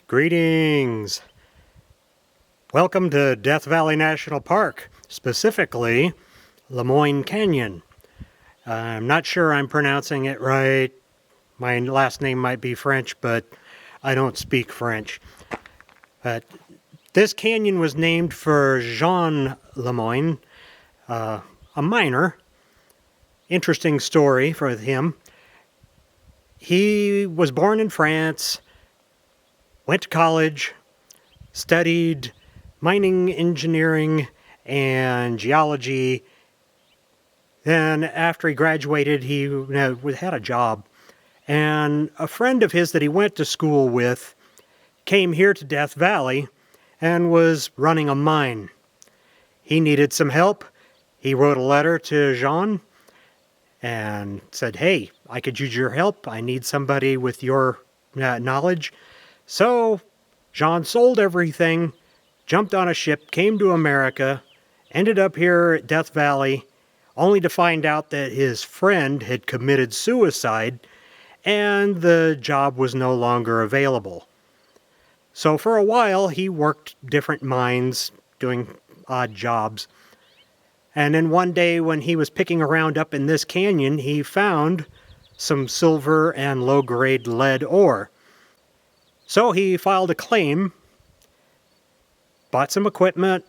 Greetings! Welcome to Death Valley National Park, specifically Lemoigne Canyon. I'm not sure I'm pronouncing it right. My last name might be French, but I don't speak French. This canyon was named for Jean Lemoigne, a miner. Interesting story for him. He was born in France, went to college, studied mining engineering and geology. Then after he graduated, he had a job. And a friend of his that he went to school with came here to Death Valley and was running a mine. He needed some help. He wrote a letter to Jean and said, "Hey, I could use your help. I need somebody with your knowledge." So Jean sold everything, jumped on a ship, came to America, ended up here at Death Valley, only to find out that his friend had committed suicide and the job was no longer available. So for a while, he worked different mines, doing odd jobs. And then one day when he was picking around up in this canyon, he found some silver and low-grade lead ore. So he filed a claim, bought some equipment,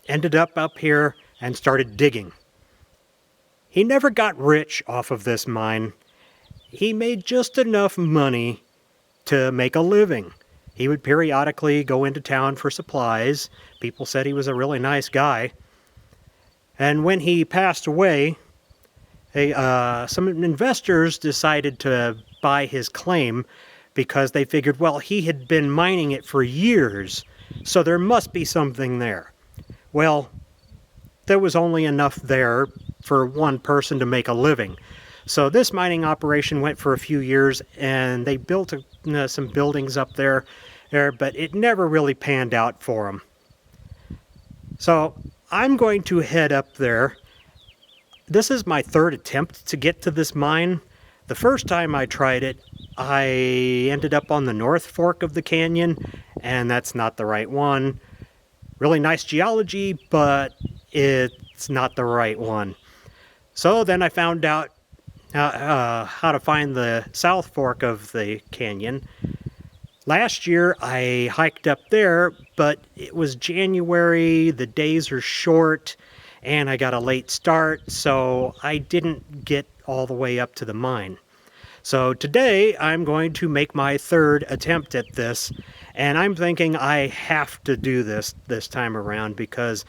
ended up here, and started digging. He never got rich off of this mine. He made just enough money to make a living. He would periodically go into town for supplies. People said he was a really nice guy. And when he passed away, some investors decided to buy his claim because they figured, well, he had been mining it for years, so there must be something there. Well, there was only enough there for one person to make a living. So this mining operation went for a few years, and they built some buildings up there, but it never really panned out for them. So I'm going to head up there. This is my third attempt to get to this mine. The first time I tried it, I ended up on the North Fork of the canyon, and that's not the right one. Really nice geology, but it's not the right one. So then I found out how to find the South Fork of the canyon. Last year I hiked up there, but it was January, the days are short, and I got a late start, so I didn't get all the way up to the mine. So today I'm going to make my third attempt at this, and I'm thinking I have to do this time around because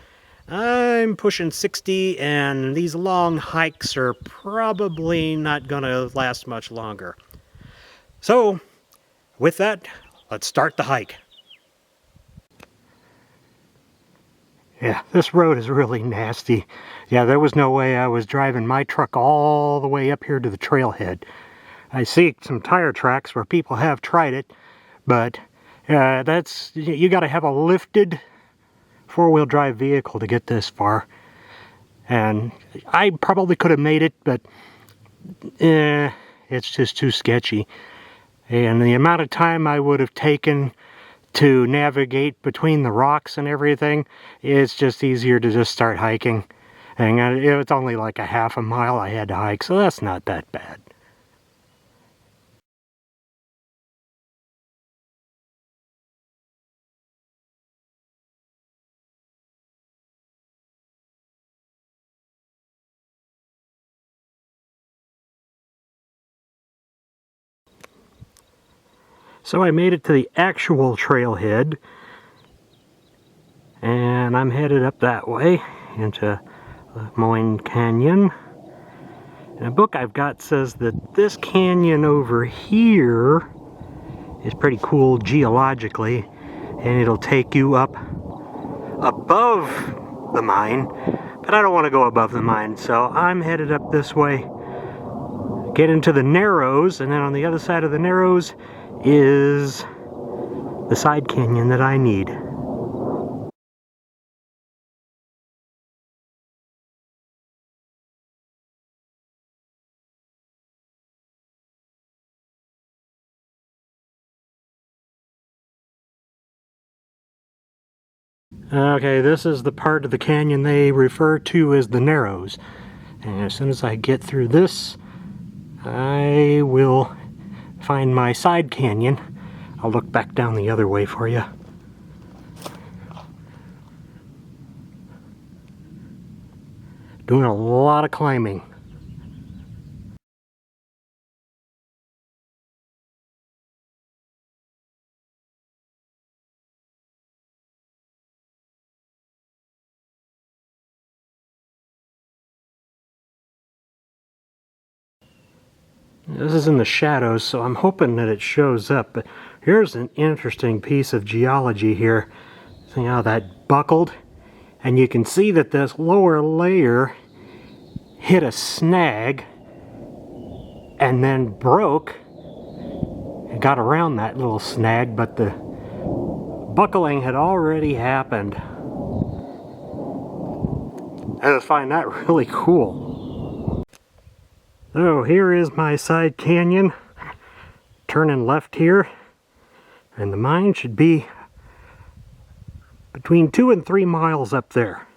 I'm pushing 60 and these long hikes are probably not going to last much longer. So with that, let's start the hike. Yeah, this road is really nasty. Yeah, there was no way I was driving my truck all the way up here to the trailhead. I see some tire tracks where people have tried it, but you got to have a lifted four-wheel drive vehicle to get this far. And I probably could have made it, but it's just too sketchy. And the amount of time I would have taken to navigate between the rocks and everything, it's just easier to just start hiking. And it's only like a half a mile I had to hike, so that's not that bad. So I made it to the actual trailhead, and I'm headed up that way into Lemoigne Canyon. And a book I've got says that this canyon over here is pretty cool geologically, and it'll take you up above the mine, but I don't want to go above the mine, so I'm headed up this way, get into the Narrows, and then on the other side of the Narrows is the side canyon that I need. Okay, this is the part of the canyon they refer to as the Narrows. And as soon as I get through this, I will find my side canyon. I'll look back down the other way for you. Doing a lot of climbing. This is in the shadows, so I'm hoping that it shows up. But here's an interesting piece of geology here. See how that buckled? And you can see that this lower layer hit a snag and then broke. It got around that little snag, but the buckling had already happened. I just find that really cool. So here is my side canyon. Turning left here, and the mine should be between 2 and 3 miles up there.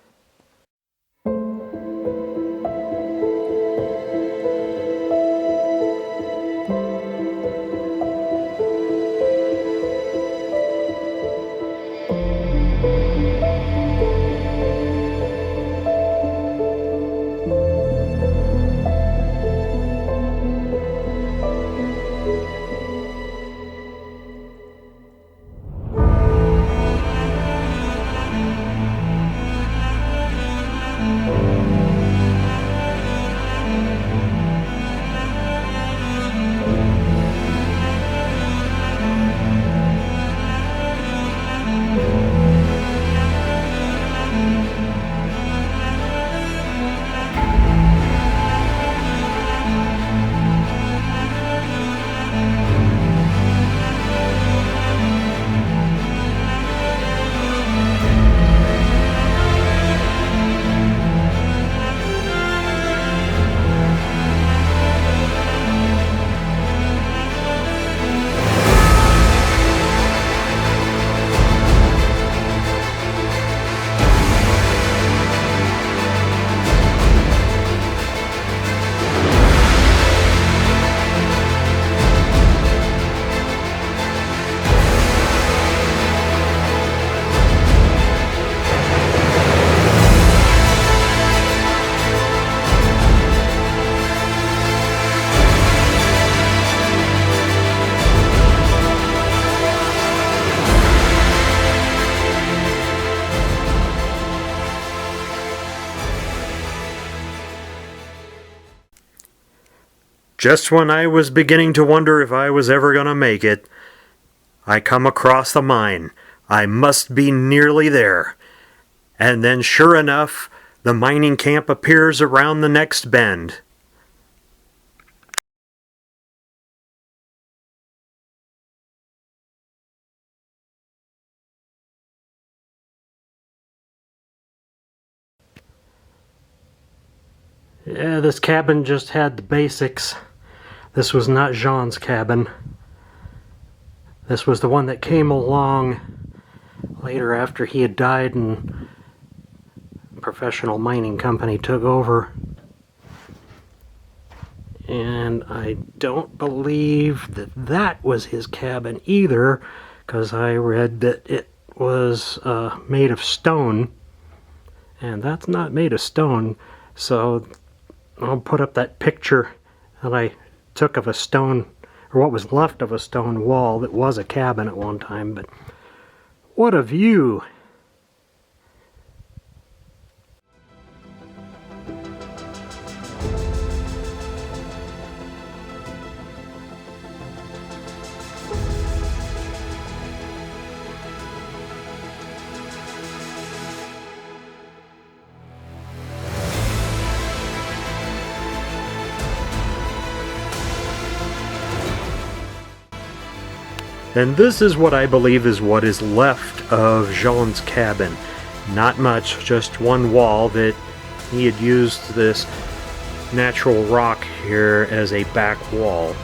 Just when I was beginning to wonder if I was ever going to make it, I come across the mine. I must be nearly there. And then sure enough, the mining camp appears around the next bend. Yeah, this cabin just had the basics. This was not Jean's cabin. This was the one that came along later after he had died and a professional mining company took over. And I don't believe that that was his cabin either, because I read that it was made of stone. And that's not made of stone, so I'll put up that picture that I took of a stone, or what was left of a stone wall that was a cabin at one time. But what a view! And this is what I believe is what is left of Jean's cabin. Not much, just one wall that he had used this natural rock here as a back wall.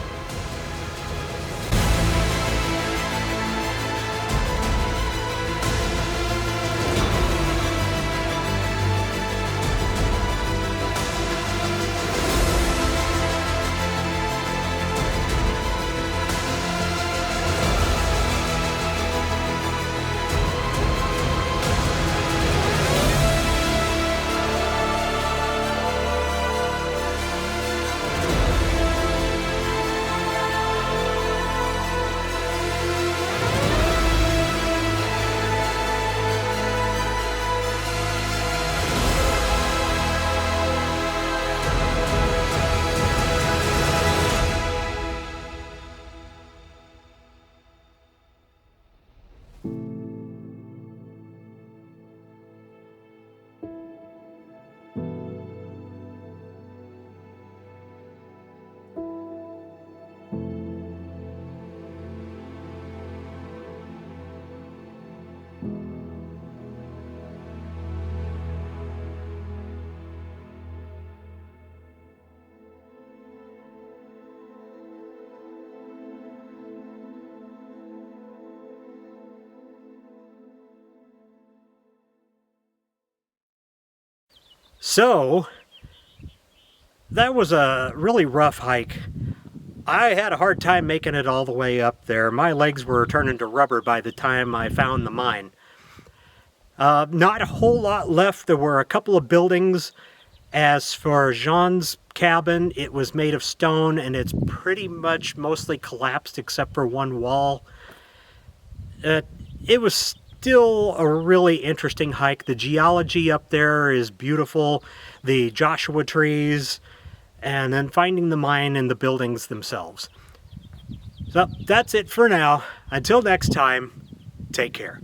So that was a really rough hike. I had a hard time making it all the way up there. My legs were turning to rubber by the time I found the mine. Not a whole lot left. There were a couple of buildings. As for Jean's cabin, it was made of stone and it's pretty much mostly collapsed except for one wall. It was still a really interesting hike. The geology up there is beautiful. The Joshua trees, and then finding the mine and the buildings themselves. So that's it for now. Until next time, take care.